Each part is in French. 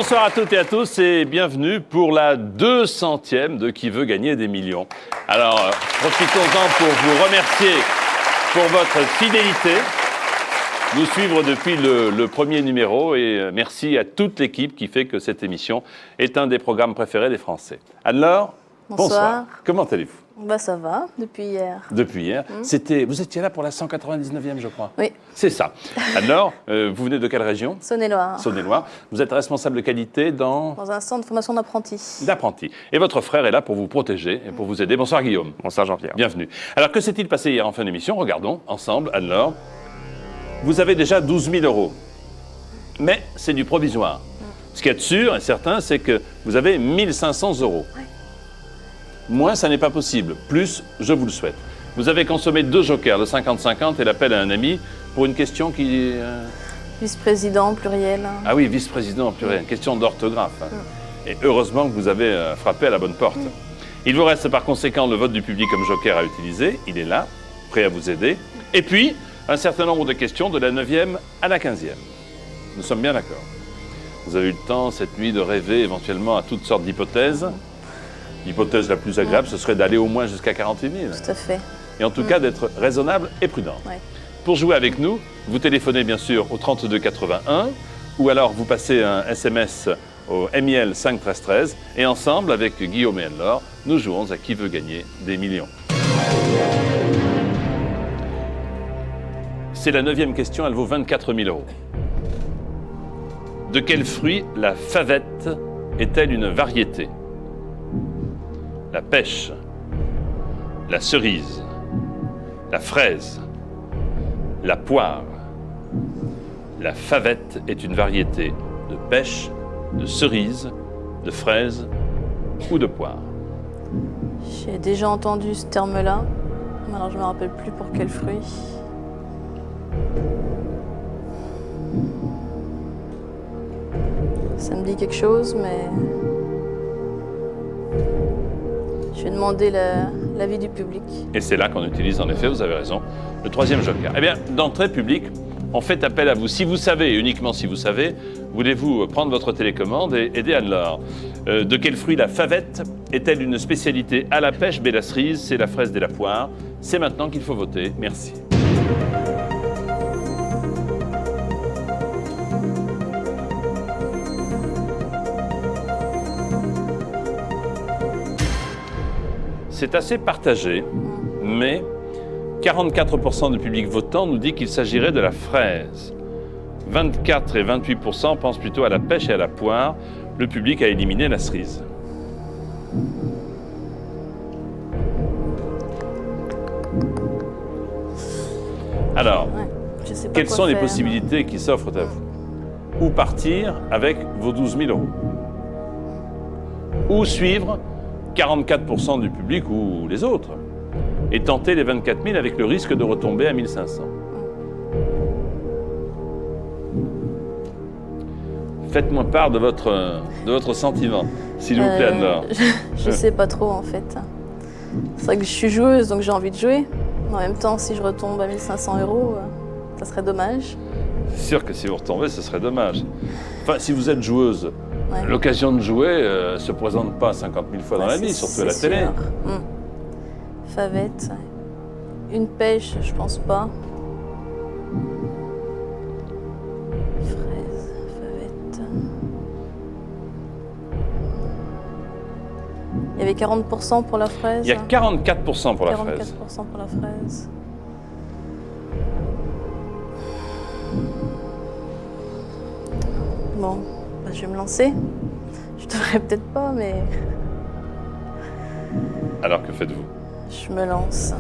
Bonsoir à toutes et à tous et bienvenue pour la 200e de Qui veut gagner des millions. Alors, profitons-en pour vous remercier pour votre fidélité, nous suivre depuis le premier numéro et merci à toute l'équipe qui fait que cette émission est un des programmes préférés des Français. Anne-Laure, bonsoir. Comment allez-vous? Bah ça va, depuis hier. Depuis hier. Vous étiez là pour la 199e, je crois. Oui. C'est ça. Alors, vous venez de quelle région? Saône-et-Loire. Saône-et-Loire. Vous êtes responsable de qualité dans un centre de formation d'apprentis. D'apprentis. Et votre frère est là pour vous protéger et pour vous aider. Bonsoir Guillaume. Bonsoir Jean-Pierre. Bienvenue. Alors, que s'est-il passé hier en fin d'émission? Regardons ensemble, Anne-Laure. Vous avez déjà 12 000 euros. Mais c'est du provisoire. Ce qui est sûr et certain, c'est que vous avez 1 500 euros. Ouais. Moins, ça n'est pas possible. Plus, je vous le souhaite. Vous avez consommé 2 jokers, le 50-50 et l'appel à un ami, pour une question qui... Vice-président, pluriel. Ah oui, vice-président, pluriel. Question d'orthographe. Et heureusement que vous avez frappé à la bonne porte. Il vous reste par conséquent le vote du public comme joker à utiliser. Il est là, prêt à vous aider. Et puis, un certain nombre de questions de la 9e à la 15e. Nous sommes bien d'accord. Vous avez eu le temps, cette nuit, de rêver éventuellement à toutes sortes d'hypothèses. L'hypothèse la plus agréable, ce serait d'aller au moins jusqu'à 48 000. Tout à fait. Et en tout cas, d'être raisonnable et prudent. Ouais. Pour jouer avec nous, vous téléphonez bien sûr au 32 81 ou alors vous passez un SMS au MIL 5 13 13 et ensemble, avec Guillaume et Anne-Laure, nous jouons à Qui veut gagner des millions. C'est la 9e question, elle vaut 24 000 euros. De quel fruit la favette est-elle une variété? La pêche, la cerise, la fraise, la poire. La favette est une variété de pêche, de cerise, de fraise ou de poire. J'ai déjà entendu ce terme-là, mais alors je ne me rappelle plus pour quel fruit. Ça me dit quelque chose, mais... Je vais demander l'avis du public. Et c'est là qu'on utilise, en effet, vous avez raison, le 3e joker. Eh bien, d'entrée publique, on fait appel à vous. Si vous savez, et uniquement si vous savez, voulez-vous prendre votre télécommande et aider Anne-Laure? De quel fruit la favette est-elle une spécialité? À la pêche, B, la cerise, c'est la fraise et la poire. C'est maintenant qu'il faut voter. Merci. C'est assez partagé, mais 44% du public votant nous dit qu'il s'agirait de la fraise. 24 et 28% pensent plutôt à la pêche et à la poire. Le public a éliminé la cerise. Alors, quelles sont les possibilités qui s'offrent à vous? Ou partir avec vos 12 000 euros? Ou suivre 44% du public ou les autres, et tenter les 24 000 avec le risque de retomber à 1 500. Faites-moi part de votre sentiment, s'il vous plaît, Anne-Laure. Je ne sais pas trop, en fait. C'est vrai que je suis joueuse, donc j'ai envie de jouer. En même temps, si je retombe à 1 500 euros, ça serait dommage. C'est sûr que si vous retombez, ce serait dommage. Enfin, si vous êtes joueuse, l'occasion de jouer ne se présente pas 50 000 fois dans la vie, surtout à la télé. Favette. Une pêche, je pense pas. Fraise, favette. Il y avait 40% pour la fraise. Il y a 44% pour la fraise. 44% pour la fraise. Bon, bah, je vais me lancer. Je devrais peut-être pas, mais... Alors, que faites-vous? Je me lance.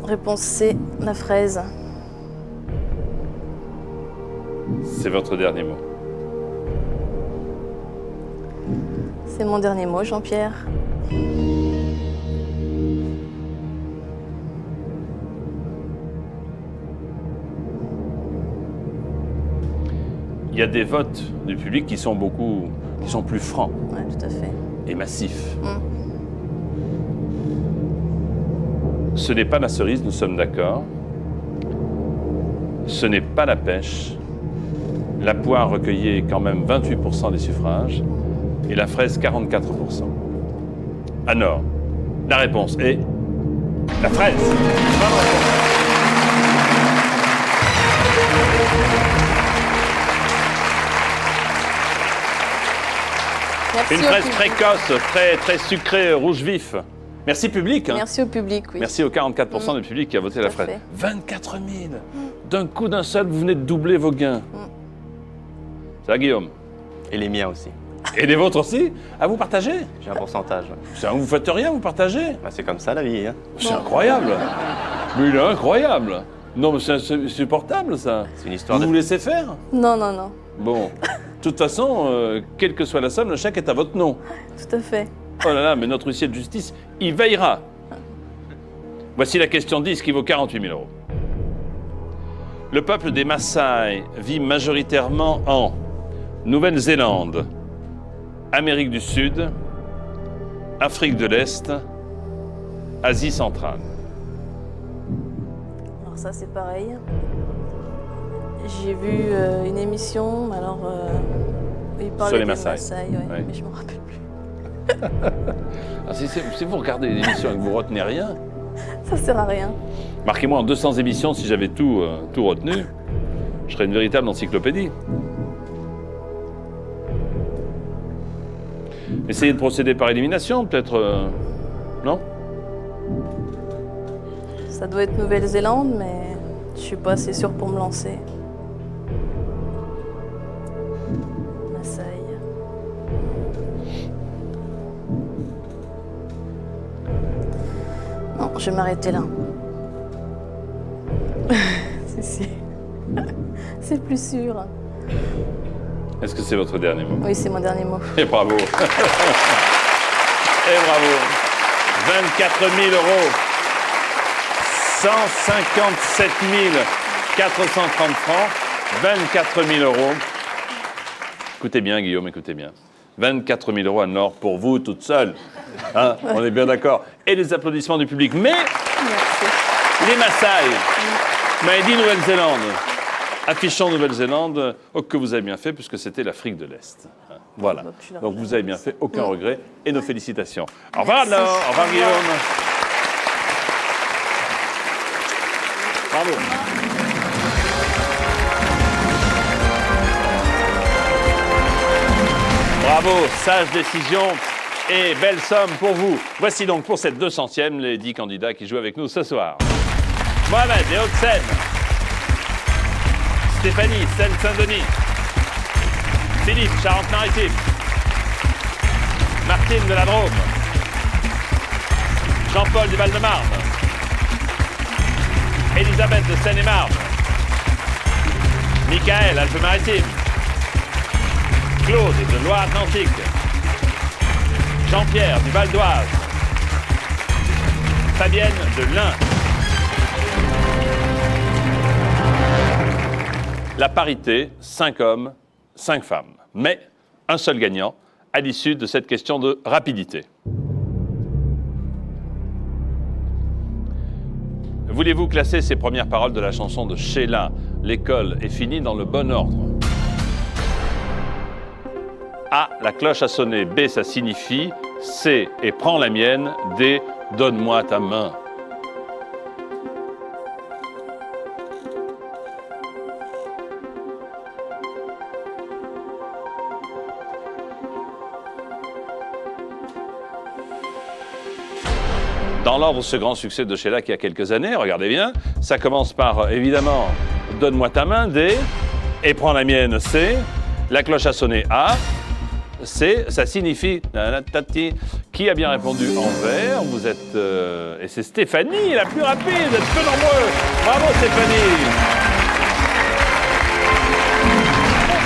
Réponse C, la fraise. C'est votre dernier mot. C'est mon dernier mot, Jean-Pierre. Il y a des votes du public qui sont plus francs. Oui, tout à fait. Et massifs. Ce n'est pas la cerise, nous sommes d'accord. Ce n'est pas la pêche. La poire recueillait quand même 28% des suffrages et la fraise 44%. Alors, la réponse est la fraise. Bonne réponse. Merci Une au fraise public. précoce, très sucrée, rouge vif. Merci public. Hein. Merci au public, oui. Merci aux 44% du public qui a voté la à fraise. fait. 24 000. D'un coup d'un seul, vous venez de doubler vos gains. Ça va, Guillaume? Et les miens aussi. Et les vôtres aussi? Ah, vous partagez? J'ai un pourcentage. Vous faites rien, vous partagez? Bah, c'est comme ça la vie. Hein. C'est incroyable. Mais il est incroyable. Non, mais c'est insupportable, ça. C'est une histoire Vous de... vous laissez faire? Non, non, non. Bon. De toute façon, quelle que soit la somme, le chèque est à votre nom. Tout à fait. Oh là là, mais notre huissier de justice, il veillera. Voici la question 10 qui vaut 48 000 euros. Le peuple des Maasai vit majoritairement en Nouvelle-Zélande, Amérique du Sud, Afrique de l'Est, Asie centrale. Alors ça, c'est pareil. J'ai vu une émission, alors où il parlait Sur les des Maasai. Maasai, ouais, Ouais. mais je me rappelle plus. Ah, si vous regardez l'émission et que vous retenez rien, Ça sert à rien. marquez-moi en 200 émissions si j'avais tout retenu, je serais une véritable encyclopédie. Essayez de procéder par élimination, peut-être, non? Ça doit être Nouvelle-Zélande, mais je suis pas assez sûre pour me lancer. Maasai. Non, je vais m'arrêter là. si. C'est plus sûr. Est-ce que c'est votre dernier mot? Oui, c'est mon dernier mot. Et bravo. Et bravo. 24 000 euros. 157 430 francs. 24 000 euros. Écoutez bien, Guillaume, écoutez bien. 24 000 euros à Nord pour vous, toute seule. Hein, on est bien d'accord. Et les applaudissements du public. Mais Merci. les Maasai, m'avez dit Nouvelle-Zélande. Affichons Nouvelle-Zélande, que vous avez bien fait, puisque c'était l'Afrique de l'Est. Voilà. Donc vous avez bien fait, aucun regret, et nos félicitations. Au revoir, alors. Au revoir, Guillaume. Bravo. Bravo, sage décision et belle somme pour vous. Voici donc pour cette 200e les 10 candidats qui jouent avec nous ce soir. Mohamed des Hauts-de-Seine. Stéphanie, Seine-Saint-Denis. Philippe, Charente-Maritime. Martine de la Drôme. Jean-Paul du Val-de-Marne. Elisabeth de Seine-et-Marne. Michael, Alpes-Maritimes. Claude de Loire-Atlantique. Jean-Pierre du Val d'Oise. Fabienne de l'Ain. La parité, 5 hommes, 5 femmes. Mais un seul gagnant à l'issue de cette question de rapidité. Voulez-vous classer ces premières paroles de la chanson de Sheila, L'école est finie, dans le bon ordre? A, la cloche a sonné. B, ça signifie. C, et prends la mienne. D, donne-moi ta main. Dans l'ordre, ce grand succès de Sheila qui a quelques années, regardez bien, ça commence par, évidemment, donne-moi ta main, D, et prends la mienne, C, la cloche a sonné, A, C, ça signifie, qui a bien répondu en vert, vous êtes, et c'est Stéphanie, la plus rapide, vous êtes peu nombreux, bravo Stéphanie.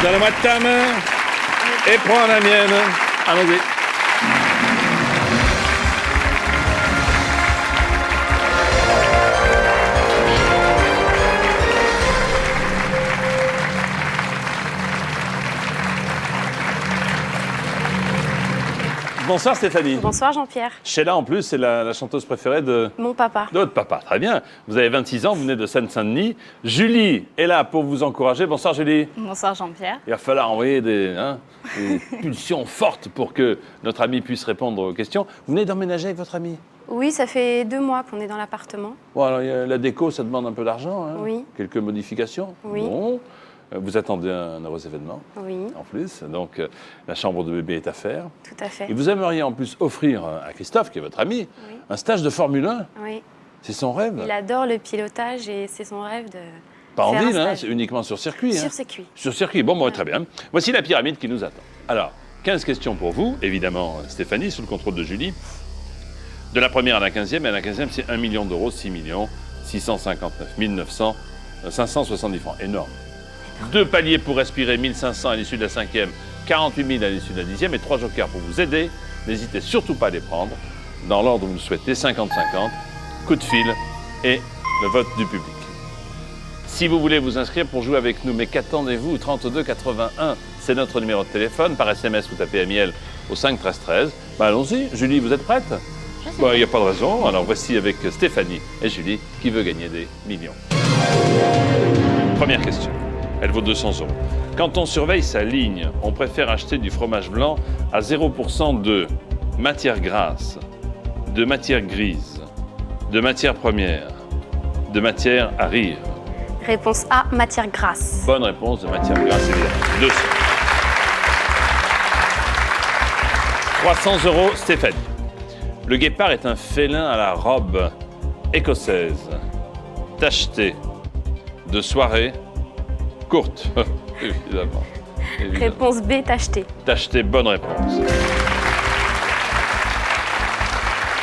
Donne-moi ta main, et prends la mienne, allons-y. Bonsoir Stéphanie. Bonsoir Jean-Pierre. Sheila, en plus, c'est la chanteuse préférée de Mon papa. votre papa. Très bien. Vous avez 26 ans, vous venez de Seine-Saint-Denis. Julie est là pour vous encourager. Bonsoir Julie. Bonsoir Jean-Pierre. Il va falloir envoyer des pulsions fortes pour que notre ami puisse répondre aux questions. Vous venez d'emménager avec votre ami? Oui, ça fait 2 mois qu'on est dans l'appartement. Bon, alors, la déco, ça demande un peu d'argent. Hein. Oui. Quelques modifications. Oui. Bon. Vous attendez un heureux événement, Oui, en plus. Donc, la chambre de bébé est à faire. tout à fait. Et vous aimeriez en plus offrir à Christophe, qui est votre ami, Oui. un stage de Formule 1. Oui. C'est son rêve. Il adore le pilotage et c'est son rêve de Pas en faire un ville, hein, stage. c'est uniquement sur circuit. Sur hein. circuit. Sur circuit. Bon, très bien. Voici la pyramide qui nous attend. Alors, 15 questions pour vous, évidemment, Stéphanie, sous le contrôle de Julie. De la première à la 15e, et à la 15e, c'est 1 million d'euros, 6 659 570 francs. Énorme. 2 paliers pour respirer, 1500 à l'issue de la 5e, 48 000 à l'issue de la 10e, et 3 jokers pour vous aider. N'hésitez surtout pas à les prendre. Dans l'ordre où vous le souhaitez, 50-50, coup de fil et le vote du public. Si vous voulez vous inscrire pour jouer avec nous, mais qu'attendez-vous? 32 81, c'est notre numéro de téléphone. Par SMS, vous tapez Amiel au 5 13 13. Ben, allons-y. Julie, vous êtes prête? Il n'y a pas de raison. Alors voici avec Stéphanie et Julie qui veut gagner des millions. Première question. Elle vaut 200 euros. Quand on surveille sa ligne, on préfère acheter du fromage blanc à 0% de matière grasse, de matière grise, de matière première, de matière à rire. Réponse A, matière grasse. Bonne réponse de matière grasse, évidemment. 200. 300 euros, Stéphanie. Le guépard est un félin à la robe écossaise, tachetée, de soirée, courte, évidemment. Réponse B, tacheté. Tachetée, bonne réponse.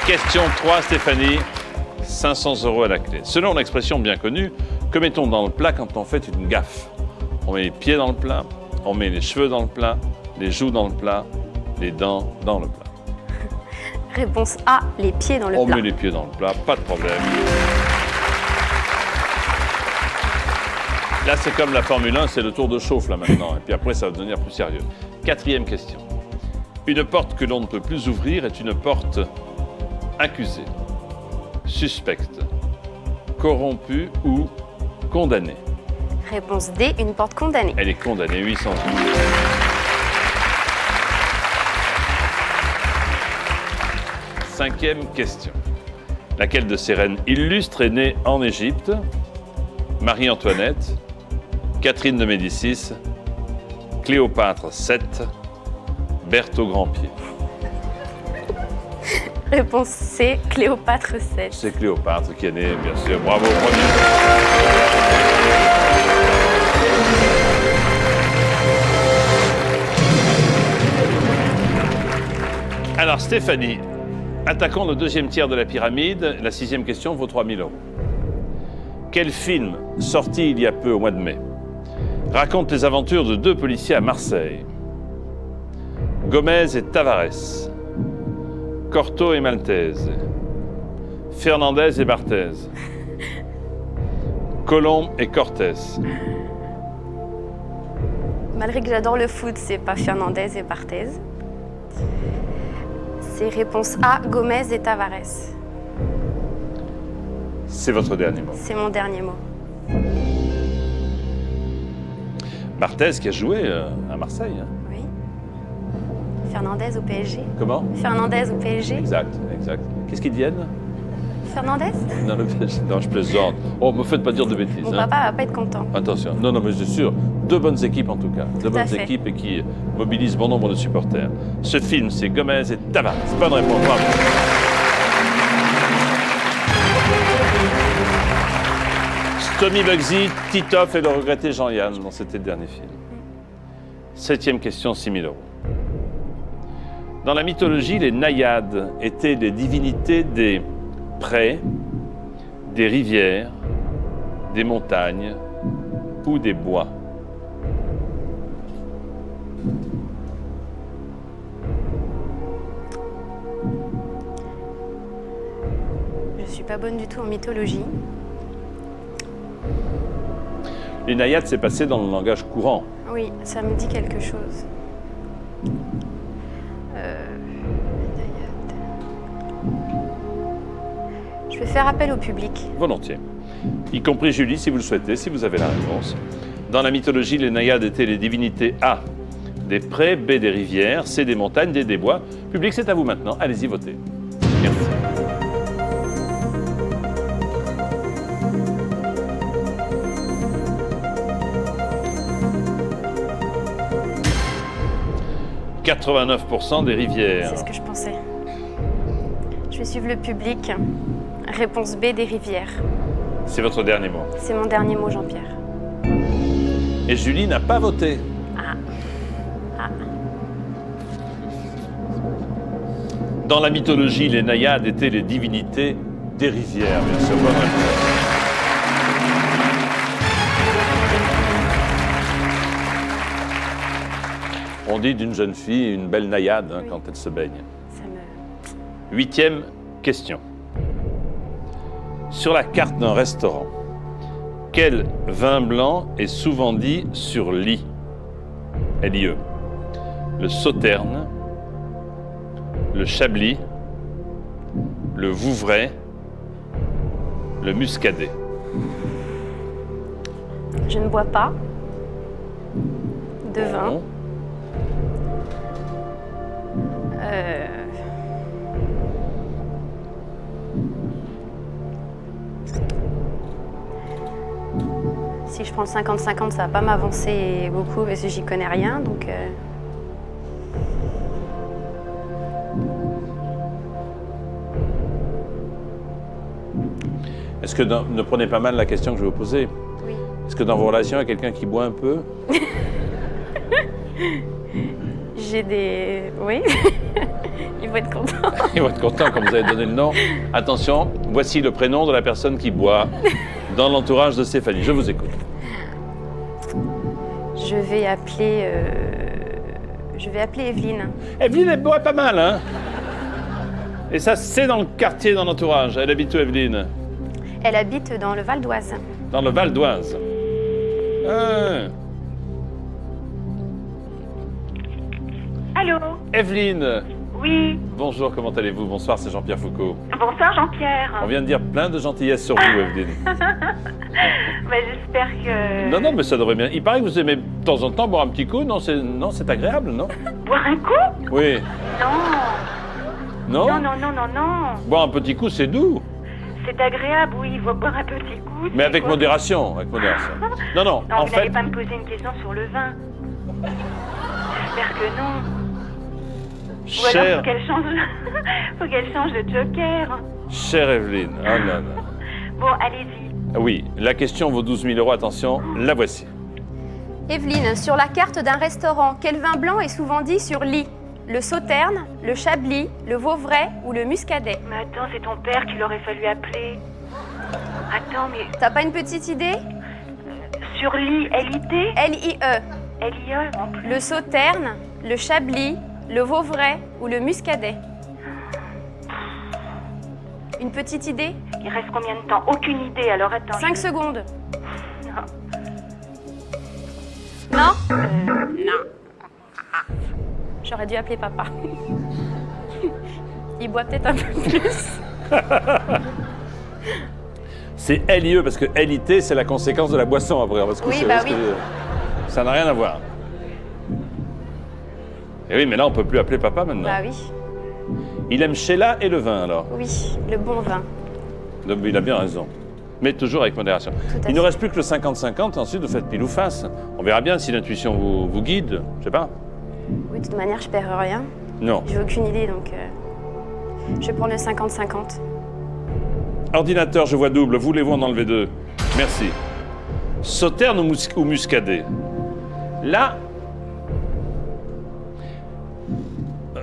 Question 3, Stéphanie. 500 euros à la clé. Selon l'expression bien connue, que met-on dans le plat quand on fait une gaffe? On met les pieds dans le plat, on met les cheveux dans le plat, les joues dans le plat, les dents dans le plat. Réponse A, les pieds dans le On plat. met les pieds dans le plat, pas de problème. Là, c'est comme la Formule 1, c'est le tour de chauffe là maintenant. Et puis après, ça va devenir plus sérieux. 4e question. Une porte que l'on ne peut plus ouvrir est une porte accusée, suspecte, corrompue ou condamnée. Réponse D, une porte condamnée. Elle est condamnée, 800 euros. 5e question. Laquelle de ces reines illustres est née en Égypte? Marie-Antoinette, Catherine de Médicis, Cléopâtre VII, Berthe au Grand-Pied. Réponse C, Cléopâtre VII. C'est Cléopâtre qui est née, bien sûr. Bravo, premier. Alors Stéphanie, attaquons le 2e tiers de la pyramide. La 6e question vaut 3 000 euros. Quel film, sorti il y a peu au mois de mai, raconte les aventures de 2 policiers à Marseille? Gomez et Tavares, Corto et Maltese, Fernandez et Barthez, Colombe et Cortés. Malgré que j'adore le foot, c'est pas Fernandez et Barthez. C'est réponse A, Gomez et Tavares. C'est votre dernier mot. C'est mon dernier mot. Barthez qui a joué à Marseille. Hein. Oui. Fernandez au PSG. Comment? Fernandez au PSG. Exact, exact. Qu'est-ce qu'ils deviennent? Fernandez? Non, non, je plaisante. Oh, me faites pas dire de bêtises. Mon hein. papa va pas être content. Attention. Non, non, mais je suis sûr. 2 bonnes équipes en tout cas. 2 à bonnes fait. équipes et qui mobilisent bon nombre de supporters. Ce film, c'est Gomez et Tavares. Bonne réponse. Bravo. Tommy Bugsy, Titoff et le regretté Jean-Yann dans cet dernier film. 7e question, 6 000 euros. Dans la mythologie, les naïades étaient les divinités des prés, des rivières, des montagnes ou des bois. Je suis pas bonne du tout en mythologie. Les naïades, c'est passé dans le langage courant. Oui, ça me dit quelque chose. Je vais faire appel au public. Volontiers. Y compris Julie, si vous le souhaitez, si vous avez la réponse. Dans la mythologie, les naïades étaient les divinités A, des prés, B, des rivières, C, des montagnes, D, des bois. Public, c'est à vous maintenant. Allez-y, votez. Merci. « 89% des rivières. C'est ce que je pensais. Je vais suivre le public. Réponse B, des rivières. C'est votre dernier mot. C'est mon dernier mot, Jean-Pierre. Et Julie n'a pas voté. Dans la mythologie, les naïades étaient les divinités des rivières, bien sûr. Bonne réponse. On dit d'une jeune fille une belle naïade hein, Oui. quand elle se baigne. Ça me... 8e question. Sur la carte d'un restaurant, quel vin blanc est souvent dit sur lit? L-I-E. Le Sauterne, le Chablis, le Vouvray, le Muscadet. Je ne bois pas de vin. Bon. Si je prends le 50-50, ça va pas m'avancer beaucoup parce que j'y connais rien. Donc, Est-ce que ne prenez pas mal la question que je vais vous poser? oui. Est-ce que dans vos relations, il y a quelqu'un qui boit un peu? J'ai des... Oui. Il va être content. Il va être content quand vous avez donné le nom. Attention, voici le prénom de la personne qui boit dans l'entourage de Stéphanie. Je vous écoute. Je vais appeler Evelyne. Evelyne, elle boit pas mal, hein? Et ça, c'est dans le quartier, dans l'entourage. Elle habite où, Evelyne? Elle habite dans le Val d'Oise. Dans le Val d'Oise. Ah. Allô? Evelyne, Oui. bonjour, comment allez-vous? Bonsoir, c'est Jean-Pierre Foucault. Bonsoir Jean-Pierre. On vient de dire plein de gentillesses sur vous, Evelyne. J'espère que... Non, mais ça devrait bien. Il paraît que vous aimez de temps en temps boire un petit coup. Non, c'est agréable, non? Boire un coup? Oui. Non. Non? Non. Boire un petit coup, c'est doux. C'est agréable, oui, il faut boire un petit coup. Mais c'est avec quoi? modération, avec modération. Non, Non, en vous n'allez fait, pas me poser une question sur le vin. J'espère que non. Ou alors, chère, faut qu'elle change de joker. chère Evelyne, oh là là. Bon, allez-y. Oui, la question vaut 12 000 €, attention, la voici. Evelyne, sur la carte d'un restaurant, quel vin blanc est souvent dit sur lit? Le Sauterne, le Chablis, le Vauvray ou le Muscadet? Mais attends, c'est ton père qu'il aurait fallu appeler. Attends, mais T'as pas une petite idée? sur l'I, L-I-T? L-I-E. L-I-E en plus. Le Sauterne, le Chablis, le Vauvray ou le Muscadet? Une petite idée? Il reste combien de temps? Aucune idée, alors attends. 5 secondes. Non. Non? Non. J'aurais dû appeler papa. Il boit peut-être un peu plus. C'est LIE, parce que LIT, c'est la conséquence de la boisson après. On va se coucher, Oui, bah parce oui. que ça n'a rien à voir. Et oui, mais là, on peut plus appeler papa maintenant. Bah oui. Il aime Sheila et le vin, alors. Oui, le bon vin. Donc, il a bien raison. Mais toujours avec modération. Tout à Il ne fait. reste plus que le 50-50, ensuite vous faites pile ou face. On verra bien si l'intuition vous guide, je sais pas. Oui, de toute manière, je perds rien. Non. J'ai aucune idée, donc je vais prendre le 50-50. Ordinateur, je vois double, voulez-vous en enlever 2? Merci. Sauterne ou Muscadet? Là...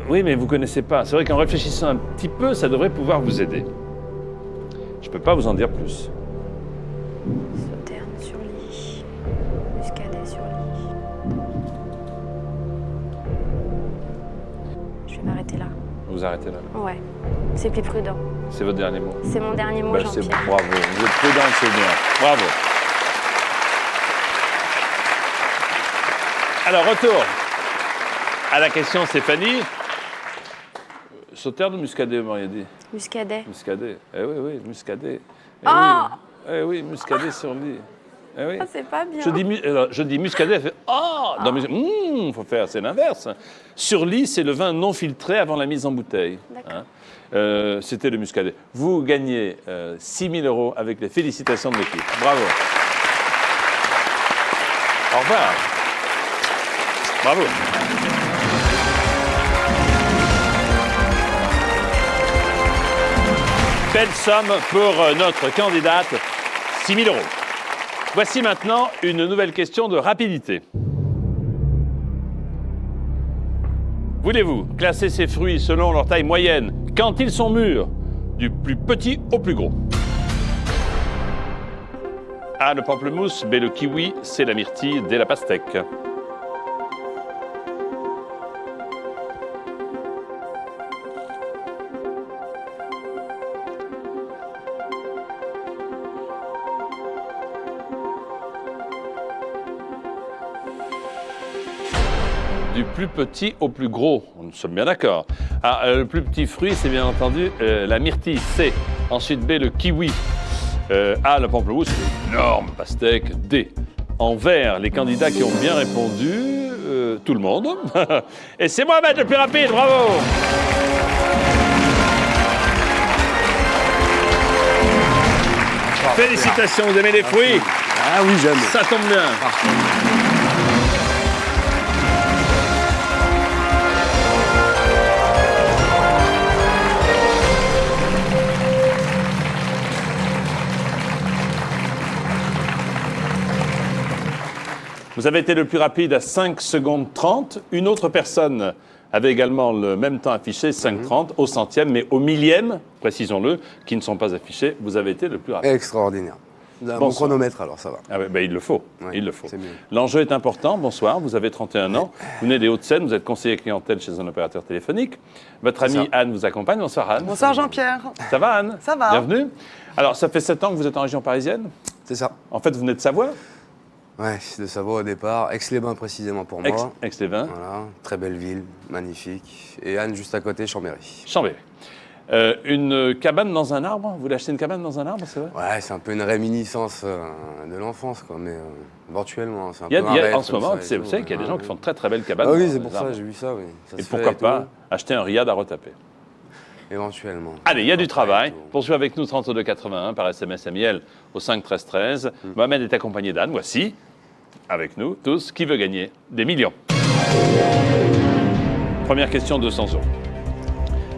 Oui, mais vous ne connaissez pas. C'est vrai qu'en réfléchissant un petit peu, ça devrait pouvoir vous aider. Je ne peux pas vous en dire plus. Sauterne sur lit. Muscadet sur lit. Je vais m'arrêter là. Vous arrêtez là. Ouais, c'est plus prudent. C'est votre dernier mot. C'est mon dernier mot, Bah, c'est Jean-Pierre. bravo. Vous êtes prudent, c'est bien. Bravo. Alors, retour à la question Stéphanie. Sauterne ou Muscadet, vous m'auriez dit? Muscadet. Muscadet. Eh oui, oui, muscadet. Eh Ah oui. Eh oui, muscadet sur lit. Eh oui. Ah, c'est pas bien. Je dis muscadet, elle fait oh non, mais faut faire, c'est l'inverse. Sur lit, c'est le vin non filtré avant la mise en bouteille. D'accord. C'était le muscadet. Vous gagnez 6 000 € avec les félicitations de l'équipe. Bravo. Au revoir. Bravo. Belle somme pour notre candidate, 6 000 €. Voici maintenant une nouvelle question de rapidité. Voulez-vous classer ces fruits selon leur taille moyenne quand ils sont mûrs, du plus petit au plus gros? A, le pamplemousse, B, le kiwi, C, la myrtille, D, la pastèque. Du plus petit au plus gros, nous sommes bien d'accord. Ah, le plus petit fruit, c'est bien entendu la myrtille, C. Ensuite B, le kiwi. A, le pamplemousse, énorme pastèque, D. En vert, les candidats qui ont bien répondu, tout le monde. Et c'est Mohamed le plus rapide, bravo! Félicitations, vous aimez les fruits? Ah oui, j'aime. Ça tombe bien. Vous avez été le plus rapide à 5 secondes 30. Une autre personne avait également le même temps affiché, 5,30 au centième, mais au millième, précisons-le, qui ne sont pas affichés. Vous avez été le plus rapide. Extraordinaire. Mon Bonsoir. chronomètre, alors ça va. Ah ouais, ben, il le faut. Ouais, il le faut. c'est mieux. L'enjeu est important. Bonsoir, vous avez 31 ans. Vous venez des Hauts-de-Seine, vous êtes conseiller clientèle chez un opérateur téléphonique. Votre amie ça. Anne vous accompagne. Bonsoir Anne. Bonsoir Jean-Pierre. Ça va Anne? Ça va. Bienvenue. Alors, ça fait 7 ans que vous êtes en région parisienne. C'est ça. En fait, vous venez de Savoie. Ouais, de Savoie au départ. Aix-les-Bains précisément pour moi. Aix-les-Bains. Voilà, très belle ville, magnifique. Et Anne juste à côté, Chambéry. Chambéry. Une cabane dans un arbre. Vous voulez acheter une cabane dans un arbre, c'est vrai? Ouais, c'est un peu une réminiscence de l'enfance, quoi, mais éventuellement. C'est un Il y a, peu un rêve, en ce comme moment, ça et vous tout. savez qu'il y a des gens qui font de très très belles cabanes. Ah oui, dans c'est les pour ça, arbres. j'ai vu ça, oui. Ça Et se pourquoi fait pas tout. acheter un riad à retaper. Éventuellement. Allez, il y a du Après, travail. tout. Poursuivez avec nous 3281 par SMS MIL au 5 13 13. Mohamed est accompagné d'Anne. Voici, avec nous tous, qui veut gagner des millions. Première question, 200 €.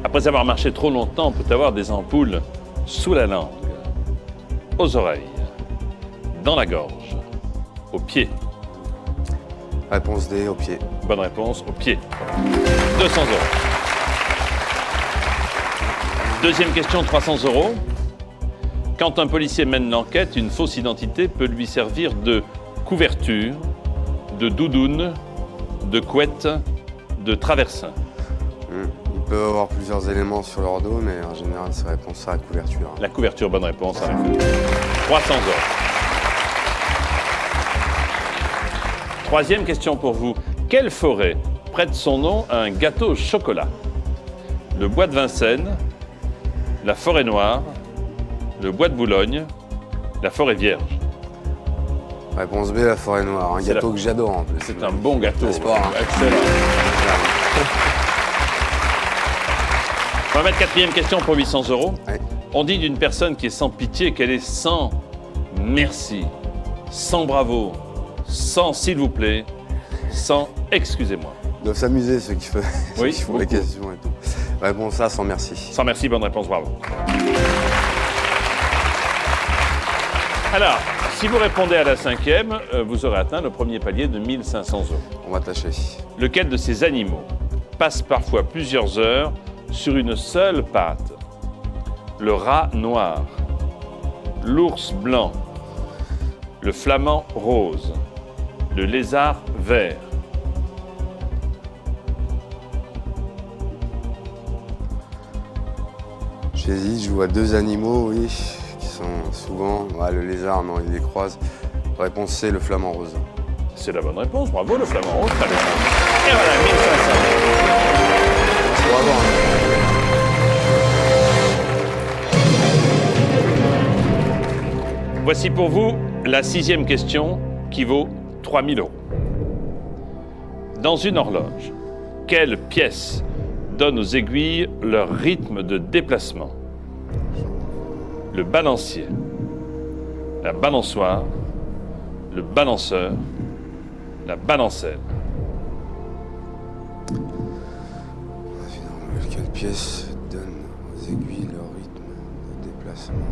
Après avoir marché trop longtemps, on peut avoir des ampoules sous la langue, aux oreilles, dans la gorge, aux pieds. Réponse D, au pied. Bonne réponse, aux pieds. 200 €. Deuxième question, 300 €. Quand un policier mène l'enquête, une fausse identité peut lui servir de couverture, de doudoune, de couette, de traversin. Ils peuvent avoir plusieurs éléments sur leur dos, mais en général, c'est réponse à la couverture. La couverture, bonne réponse, en effet. 300 €. Troisième question pour vous. Quelle forêt prête son nom à un gâteau au chocolat? Le bois de Vincennes, la forêt noire, le bois de Boulogne, la forêt vierge. Réponse B, la forêt noire. Un C'est gâteau la- que j'adore en plus. C'est un bon gâteau. N'est-ce pas, hein? Excellent. On va mettre quatrième question pour 800 €. Ouais. On dit d'une personne qui est sans pitié qu'elle est sans merci, sans bravo, sans s'il vous plaît, sans excusez-moi. Ils doivent s'amuser ceux qui font, ceux Oui, qui font les beaucoup. questions et tout. Réponse A, sans merci. Sans merci, bonne réponse, bravo. Alors, si vous répondez à la cinquième, vous aurez atteint le premier palier de 1500 €. On va tâcher. Lequel de ces animaux passe parfois plusieurs heures sur une seule patte? Le rat noir, l'ours blanc, le flamand rose, le lézard vert. J'hésite, je vois deux animaux, oui, qui sont souvent... Ouais, le lézard, non, il les croise. Réponse C, le flamand rose. C'est la bonne réponse, bravo, le flamand rose, très bien. Et voilà, 1500 €. Faut avoir un- Voici pour vous la 6e question qui vaut 3 000 euros. Dans une horloge, quelle pièce donne aux aiguilles leur rythme de déplacement? Le balancier, la balançoire, le balanceur, la balancelle. Quelle pièce donne aux aiguilles leur rythme de déplacement?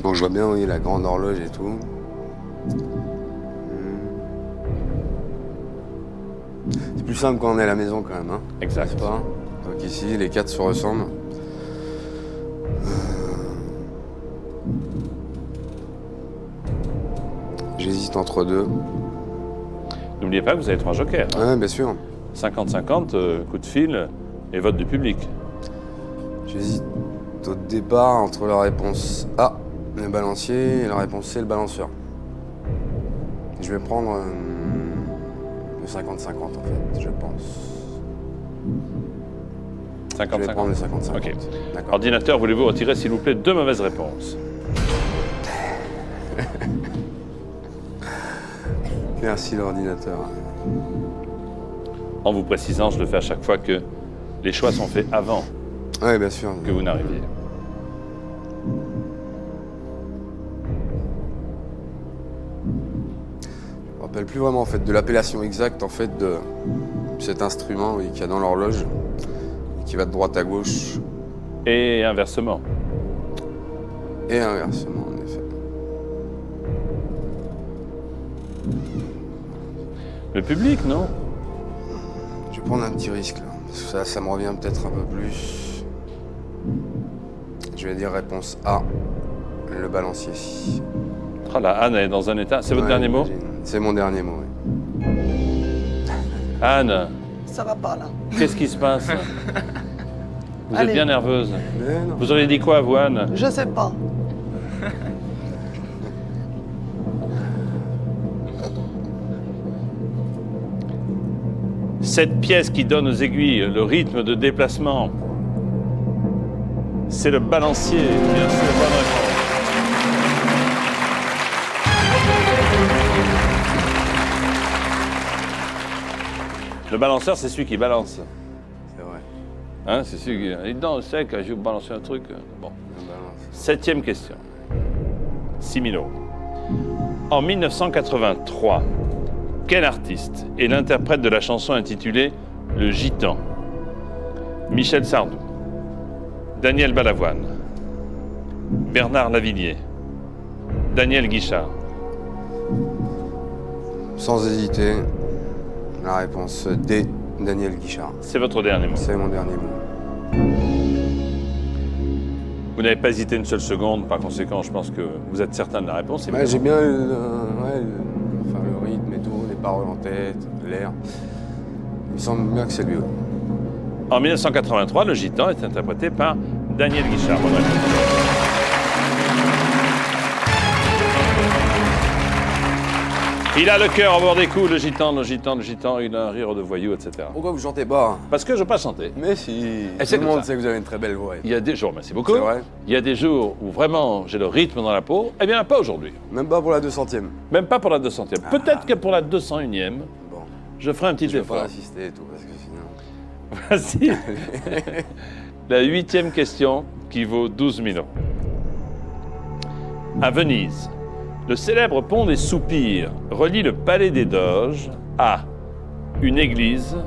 Bon, je vois bien, oui, la grande horloge et tout. C'est plus simple quand on est à la maison quand même, hein? Exact. N'est-ce pas? Donc ici, les 4 se ressemblent. J'hésite entre 2. N'oubliez pas que vous avez 3 jokers. Ouais, bien sûr. 50-50, coup de fil et vote du public. J'hésite au départ entre la réponse A, le balancier, et la réponse C, le balanceur. Je vais prendre le 50-50 en fait, je pense. Je vais 50-50. prendre le 50-50. Ok. D'accord. Ordinateur, voulez-vous retirer s'il vous plaît 2 mauvaises réponses? Merci l'ordinateur. En vous précisant, je le fais à chaque fois que les choix sont faits avant Oui, bien sûr. que vous n'arriviez. Je me rappelle plus vraiment en fait de l'appellation exacte en fait de cet instrument oui, qu'il y a dans l'horloge, qui va de droite à gauche Et inversement. et inversement en effet. Le public, non? Je vais prendre un petit risque là, parce que ça me revient peut-être un peu plus. Je vais dire réponse A, le balancier. Ah là, Anne est dans un état. C'est votre Ouais, dernier mot? j'imagine. C'est mon dernier mot, oui. Anne, Ça va pas là. qu'est-ce qui se passe? Vous êtes Allez. bien nerveuse. Mais non. Vous auriez dit quoi, vous, Anne? Je sais pas. Cette pièce qui donne aux aiguilles le rythme de déplacement, c'est le balancier. Bien sûr, bonne réponse. Le balanceur, c'est celui qui balance. C'est vrai. Hein, c'est celui qui... Et non, c'est que je vais vous balancer un truc. Bon. Le balance. 7e question. 6 000 euros. En 1983, quel artiste est l'interprète de la chanson intitulée Le Gitan? Michel Sardou, Daniel Balavoine, Bernard Lavilliers, Daniel Guichard. Sans hésiter, la réponse D, Daniel Guichard. C'est votre dernier mot. C'est mon dernier mot. Vous n'avez pas hésité une seule seconde, par conséquent, je pense que vous êtes certain de la réponse. Ouais, j'ai bien le rythme et tout, les paroles en tête, l'air. Il me semble bien que c'est lui. En 1983, Le Gitan est interprété par Daniel Guichard. Bonne réponse. Il a le cœur au bord des coups, le gitan, il a un rire de voyou, etc. Pourquoi vous chantez pas? Parce que je ne veux pas chanter. Mais si, c'est tout le comme monde ça. sait que vous avez une très belle voix. Il y a des jours, merci beaucoup. C'est vrai. Il y a des jours où vraiment j'ai le rythme dans la peau. Eh bien, pas aujourd'hui. Même pas pour la 200e. Même pas pour la 200e. Peut-être que pour la 201e, Bon, je ferai un petit je vais pas effort. insister et tout, parce que sinon... Voici la 8e question qui vaut 12 000 euros. À Venise, le célèbre pont des Soupirs relie le palais des Doges à une église,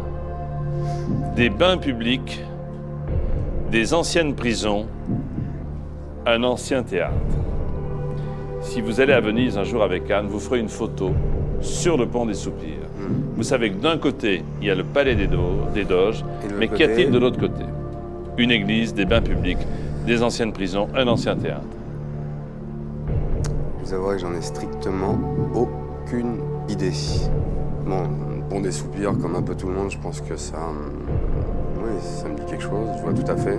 des bains publics, des anciennes prisons, un ancien théâtre. Si vous allez à Venise un jour avec Anne, vous ferez une photo sur le pont des Soupirs. Vous savez que d'un côté, il y a le palais des Doges, Et de l'autre mais qu'y a-t-il côté de l'autre côté? Une église, des bains publics, des anciennes prisons, un ancien théâtre. Je vous avouerai que j'en ai strictement aucune idée. Bon, le pont des Soupirs, comme un peu tout le monde, je pense que ça... Oui, ça me dit quelque chose, je vois tout à fait.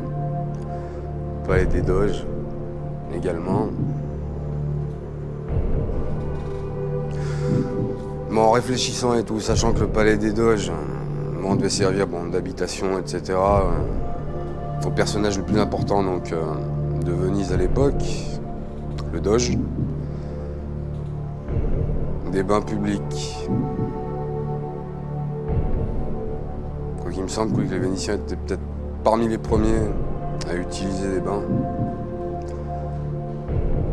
Palais des Doges, également. Bon, en réfléchissant et tout, sachant que le Palais des Doges, bon, devait servir d'habitation, etc. au personnage le plus important donc, de Venise à l'époque, le Doge, des bains publics. Donc il me semble que les Vénitiens étaient peut-être parmi les premiers à utiliser des bains.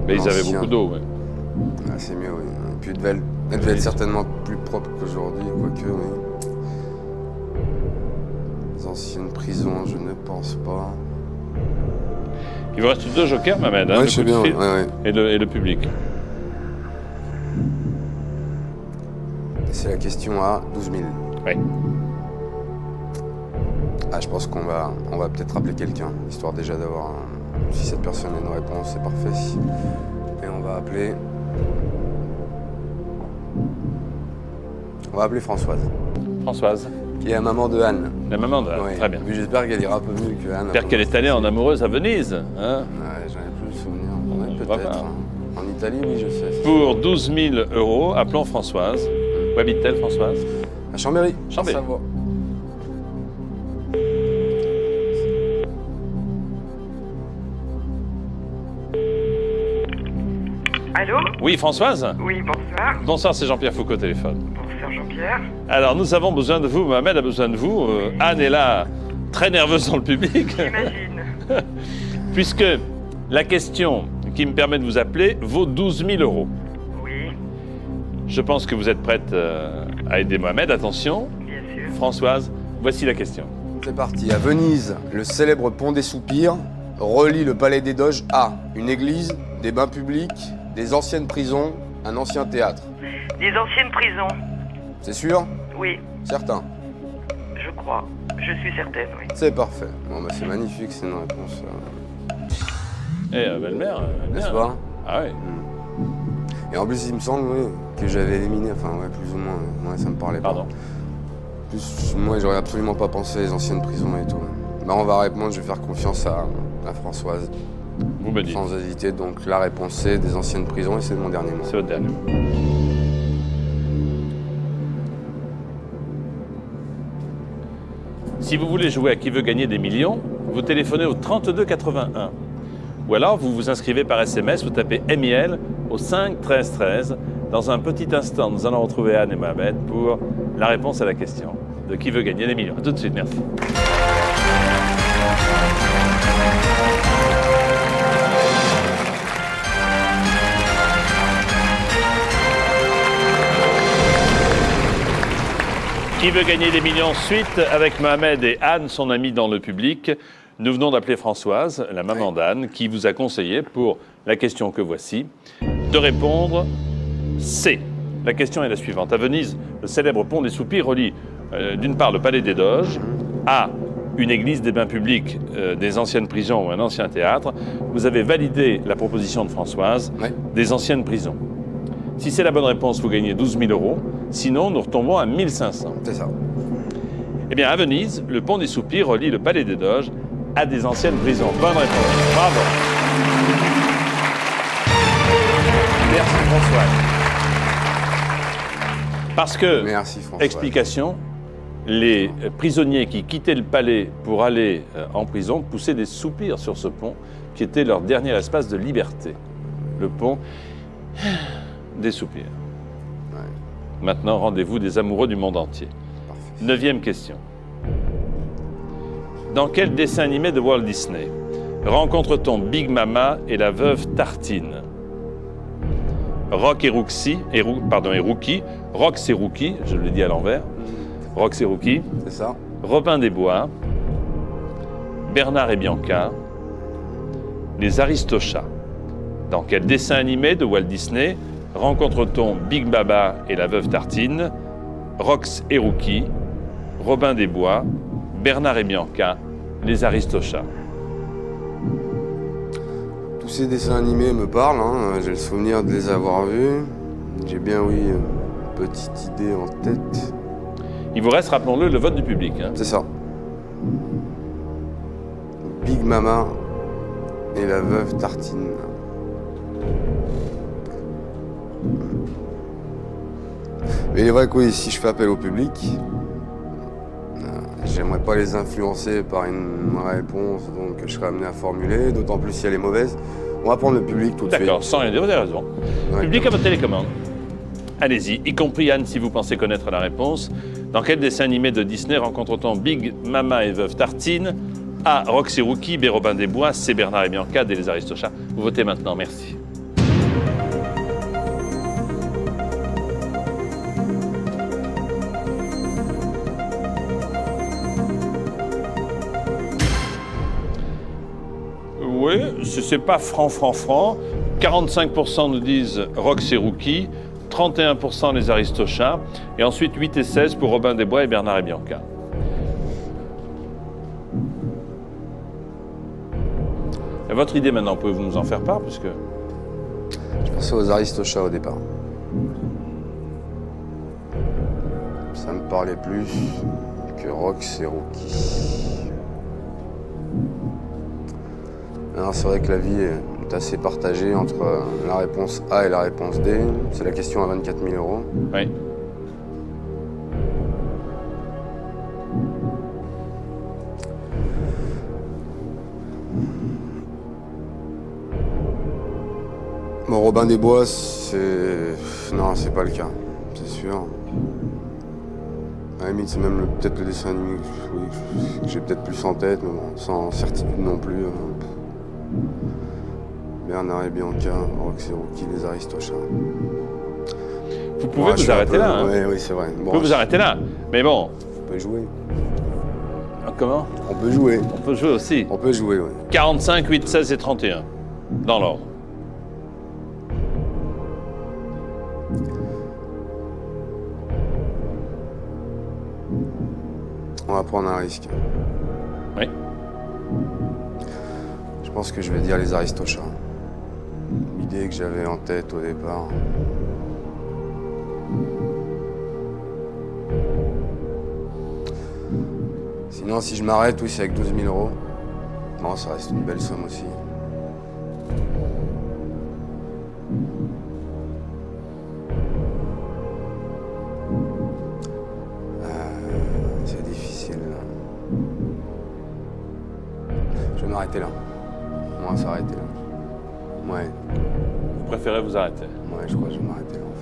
Mais ils avaient Ancien. beaucoup d'eau, ouais. Ah, c'est mieux, oui. Et puis elle devait être certainement plus propre qu'aujourd'hui, quoique, oui. Les anciennes prisons, je ne pense pas. Il vous reste 2 jokers, Mohamed, hein, Ouais, le je sais coup de bien, fil ouais. et le public. C'est la question à 12 000. Oui. Ah, je pense qu'on va peut-être rappeler quelqu'un, histoire déjà d'avoir si cette personne a une réponse, c'est parfait. Et on va appeler Françoise, Françoise, qui est la maman de Anne. la maman de... Ouais. Très bien. Mais j'espère qu'elle ira un peu mieux que Anne. J'espère qu'elle est allée en amoureuse à Venise. Hein. Ouais, j'en ai plus le souvenir. Ouais, On va peut-être. voir. Hein. En Italie, oui, je sais. Pour 12 000 €, appelons Françoise. Où habite-t-elle, Françoise? À Chambéry. Chambéry. en Savoie. Allô? Oui, Françoise? Oui, bonsoir. Bonsoir, c'est Jean-Pierre Foucault au téléphone. Bonsoir Jean-Pierre. Alors, nous avons besoin de vous, Mohamed a besoin de vous. Anne est là, très nerveuse dans le public. J'imagine. Puisque la question qui me permet de vous appeler vaut 12 000 €. Oui, Je pense que vous êtes prête à aider Mohamed. Attention, bien sûr. Françoise, voici la question. C'est parti. À Venise, le célèbre pont des Soupirs relie le palais des Doges à une église, des bains publics, des anciennes prisons, un ancien théâtre. Des anciennes prisons. C'est sûr? Oui, Certain. je crois. Je suis certaine, oui. C'est parfait. Bon, bah, c'est magnifique, c'est une réponse. Belle-mère, N'est-ce bien. pas? Ah oui. Et en plus, il me semble oui, que j'avais éliminé, enfin, ouais, plus ou moins. Ouais, ça me parlait pas. Pardon. Plus, moi, j'aurais absolument pas pensé les anciennes prisons et tout. Bah, on va répondre, je vais faire confiance à Françoise, Vous me dites. sans hésiter. Donc, la réponse c'est des anciennes prisons et c'est mon dernier mot. C'est votre dernier. Si vous voulez jouer à Qui veut gagner des millions, vous téléphonez au 32 81. Ou alors vous vous inscrivez par SMS, vous tapez MIL au 5 13 13. Dans un petit instant, nous allons retrouver Anne et Mohamed pour la réponse à la question de Qui veut gagner des millions. A tout de suite, merci. Qui veut gagner des millions? Suite avec Mohamed et Anne, son amie dans le public. Nous venons d'appeler Françoise, la maman d'Anne, qui vous a conseillé pour la question que voici, de répondre C. La question est la suivante. À Venise, le célèbre pont des Soupirs relie d'une part le palais des Doges à une église, des bains publics, des anciennes prisons ou un ancien théâtre. Vous avez validé la proposition de Françoise Ouais. des anciennes prisons. Si c'est la bonne réponse, vous gagnez 12 000 €. Sinon, nous retombons à 1 500. C'est ça. Eh bien, à Venise, le pont des Soupirs relie le palais des Doges à des anciennes prisons. Bonne réponse. Bravo. Merci Françoise. Parce que, Merci Françoise. explication, les prisonniers qui quittaient le palais pour aller en prison poussaient des soupirs sur ce pont qui était leur dernier espace de liberté. Le pont des soupirs. Ouais. Maintenant, rendez-vous des amoureux du monde entier. Parfait. 9e question. Dans quel dessin animé de Walt Disney rencontre-t-on Big Mama et la veuve Tartine? Rox et Rookie, Rox et Rookie, je le dis à l'envers, Rox et Rookie, C'est ça. Robin des Bois, Bernard et Bianca, les Aristochats. Dans quel dessin animé de Walt Disney rencontre-t-on Big Mama et la veuve Tartine, Rox et Rookie, Robin des Bois, Bernard et Bianca, les Aristochats? Tous ces dessins animés me parlent, hein. J'ai le souvenir de les avoir vus. J'ai bien, oui, une petite idée en tête. Il vous reste, rappelons-le, le vote du public. Hein. C'est ça. Big Mama et la veuve Tartine. Mais il est vrai que oui, si je fais appel au public, j'aimerais pas les influencer par une réponse donc, que je serais amené à formuler, d'autant plus si elle est mauvaise. On va prendre le public tout de suite. D'accord, sans rien dire, vous avez raison. Ouais, Public à votre télécommande. Allez-y, y compris Anne si vous pensez connaître la réponse. Dans quel dessin animé de Disney rencontre-t-on Big Mama et Veuve Tartine? A. Rox et Rookie, B. Robin des Bois, C. Bernard et Bianca, D. Les Aristochats. Vous votez maintenant, merci. Oui, c'est pas franc. 45% nous disent Rox et Rookie, 31% les Aristochats, et ensuite 8 et 16 pour Robin des Bois et Bernard et Bianca. Et votre idée maintenant, pouvez-vous nous en faire part, puisque... Je pensais aux Aristochats au départ. Ça me parlait plus que Rox et Rookie. Alors, c'est vrai que la vie est assez partagée entre la réponse A et la réponse D. C'est la question à 24 000 €. Oui. Bon, Robin des Bois, c'est... Non, c'est pas le cas, c'est sûr. À la limite, c'est même peut-être le dessin animé que j'ai peut-être plus en tête, mais bon, sans certitude non plus. Bernard et Bianca, Rox et Rookie, les Aristochats. Vous pouvez vous arrêter là. Hein. Oui, c'est vrai. Vous pouvez vous arrêter là. Mais bon... On peut jouer. Comment? On peut jouer. On peut jouer aussi. On peut jouer, oui. 45, 8, 16 et 31, dans l'ordre. On va prendre un risque. Oui. Je pense que je vais dire les Aristochats. L'idée que j'avais en tête au départ. Sinon, si je m'arrête, oui, c'est avec 12 000 €. Bon, ça reste une belle somme aussi. C'est difficile. Je vais m'arrêter là. On va s'arrêter là. Ouais, Vous préférez vous arrêter? je crois que je vais m'arrêter là en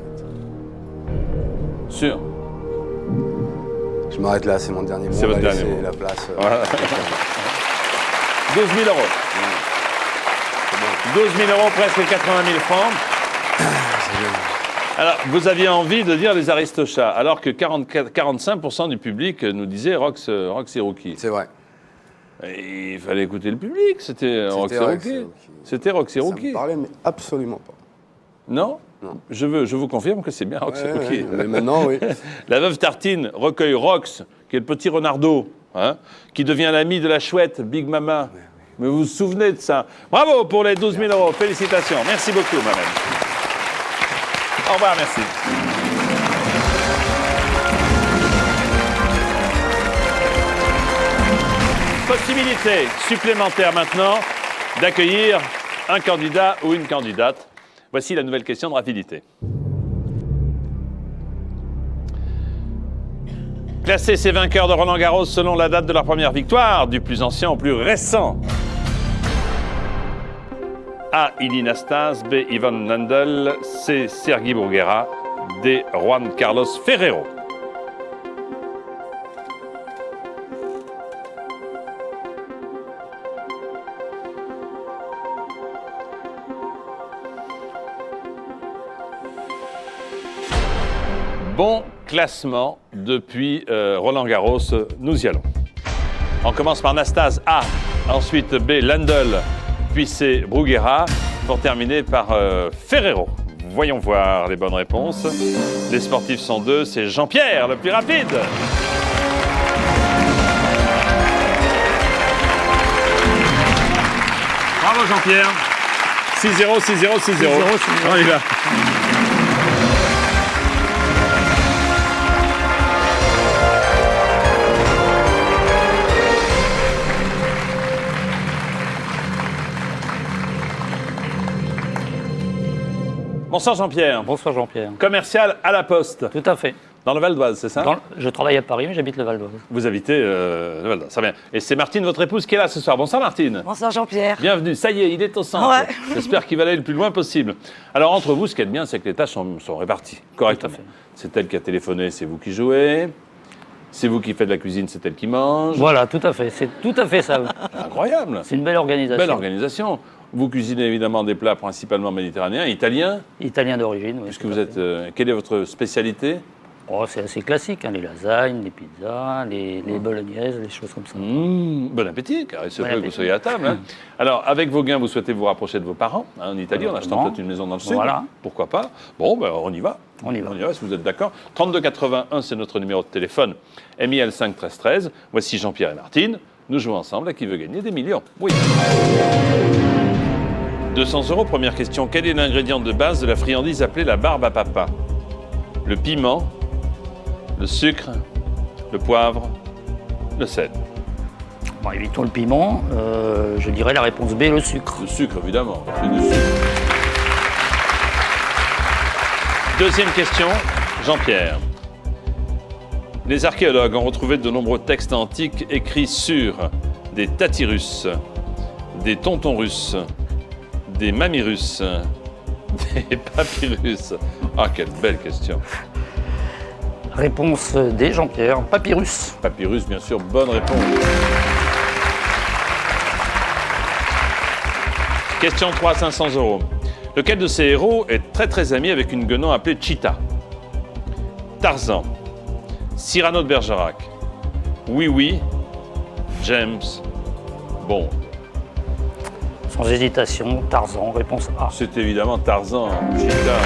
fait. Sûr? Je m'arrête là, c'est mon dernier mot. C'est votre on va dernier laisser mot. la place. Voilà. 12 000 €. 12 000 €, presque 80 000 francs. Alors, vous aviez envie de dire les Aristochats, alors que 45% du public nous disait Rox et Rookie. C'est vrai. Et il fallait écouter le public, c'était Rox et Rookie. C'était Rox et Ça Rookie. me parlait, mais absolument pas. Non? Non. Je vous confirme que c'est bien Rox et Rookie. Ouais, mais maintenant, oui. La veuve Tartine recueille Rox, qui est le petit renardeau, hein, qui devient l'ami de la chouette Big Mama. Mais vous vous souvenez de ça? Bravo pour les 12 000 €. Félicitations. Merci beaucoup, madame. Au revoir, merci. Possibilité supplémentaire maintenant d'accueillir un candidat ou une candidate. Voici la nouvelle question de rapidité. Classer ces vainqueurs de Roland-Garros selon la date de leur première victoire, du plus ancien au plus récent. A. Ilie Stas, B. Ivan Lendl, C. Sergi Bruguera, D. Juan Carlos Ferrero. Bon classement depuis Roland-Garros, nous y allons. On commence par Nastase A, ensuite B. Lendl, puis C. Bruguera, pour terminer par Ferrero. Voyons voir les bonnes réponses. Les sportifs sont deux, c'est Jean-Pierre, le plus rapide. Bravo Jean-Pierre. 6-0, 6-0, 6-0. On y va. Bonsoir Jean-Pierre. Bonsoir Jean-Pierre. Commercial à la Poste. Tout à fait. Dans le Val d'Oise, c'est ça? Je travaille à Paris, mais j'habite le Val d'Oise. Vous habitez le Val d'Oise, ça va bien. Et c'est Martine, votre épouse, qui est là ce soir. Bonsoir Martine. Bonsoir Jean-Pierre. Bienvenue, ça y est, il est au centre. Ouais. J'espère qu'il va aller le plus loin possible. Alors entre vous, ce qui est bien, c'est que les tâches sont réparties correctement. Tout à fait. C'est elle qui a téléphoné, c'est vous qui jouez. C'est vous qui faites la cuisine, c'est elle qui mange. Voilà, tout à fait. C'est tout à fait ça. Incroyable. C'est une belle organisation. Belle organisation. Vous cuisinez évidemment des plats principalement méditerranéens, italiens. Italien d'origine, oui. Puisque tout vous à êtes. fait. Quelle est votre spécialité? Oh, c'est assez classique, hein, les lasagnes, les pizzas, les bolognaises, les choses comme ça. Bon appétit, car il se Bon peut que vous appétit. soyez à table. Hein. Alors, avec vos gains, vous souhaitez vous rapprocher de vos parents en Italie, en achetant peut-être une maison dans le sud. Voilà. Pourquoi pas? Bon, ben, on y va. On y va. On y va, si vous êtes d'accord. 3281, c'est notre numéro de téléphone. MIL 5 13 13. Voici Jean-Pierre et Martine. Nous jouons ensemble à qui veut gagner des millions. Oui. 200 €, première question. Quel est l'ingrédient de base de la friandise appelée la barbe à papa? Le piment, le sucre, le poivre, le sel. Bon, évitons le piment. Je dirais la réponse B, le sucre. Le sucre, évidemment. C'est du sucre. Deuxième question, Jean-Pierre. Les archéologues ont retrouvé de nombreux textes antiques écrits sur des tatyrus, des tontons russes, des mamyrus, des papyrus. Ah, quelle belle question. Réponse D, Jean-Pierre, papyrus. Papyrus, bien sûr, bonne réponse. Question 3, 500 €. Lequel de ces héros est très ami avec une guenon appelée Cheetah? Tarzan, Cyrano de Bergerac, Oui, James Bond. Sans hésitation, Tarzan, réponse A. C'est évidemment Tarzan, Cheetah.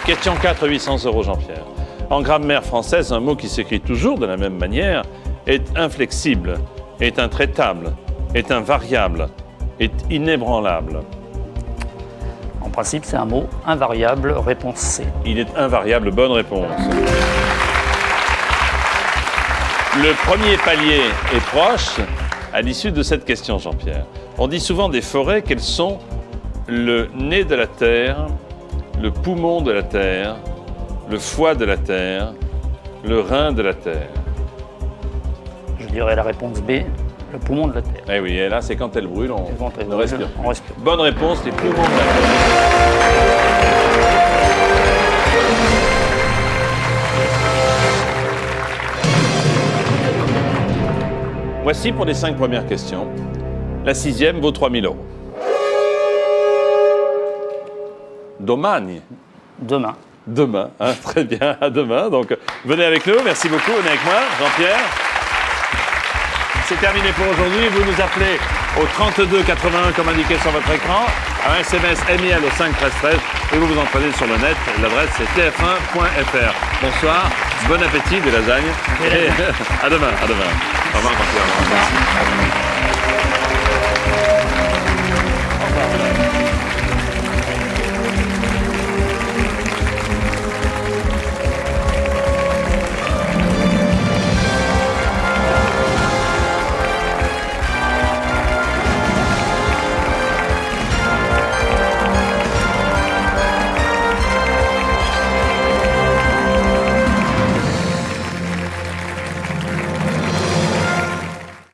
Question 4, 800 € Jean-Pierre. En grammaire française, un mot qui s'écrit toujours de la même manière est inflexible, est intraitable, est invariable, est inébranlable. En principe, c'est un mot invariable, réponse C. Il est invariable, bonne réponse. Le premier palier est proche à l'issue de cette question, Jean-Pierre. On dit souvent des forêts qu'elles sont le nez de la terre, le poumon de la terre, le foie de la terre, le rein de la terre. Je dirais la réponse B, le poumon de la Terre. Eh oui, et là, c'est quand elle brûle, on Quand elle ne brûle, respire. on respire. Bonne réponse, les poumons de la terre. Voici pour les 5 premières questions. La 6e vaut 3 000 €. Domani. Demain. Demain, hein, très bien, à demain. Donc, venez avec nous, merci beaucoup, venez avec moi, Jean-Pierre. C'est terminé pour aujourd'hui. Vous nous appelez au 32 81 comme indiqué sur votre écran, un SMS MIL au 5 13 13 et vous vous entraînez sur le net. L'adresse c'est tf1.fr. Bonsoir, bon appétit, des lasagnes. Et à demain, à demain. Au revoir, Jean-Pierre.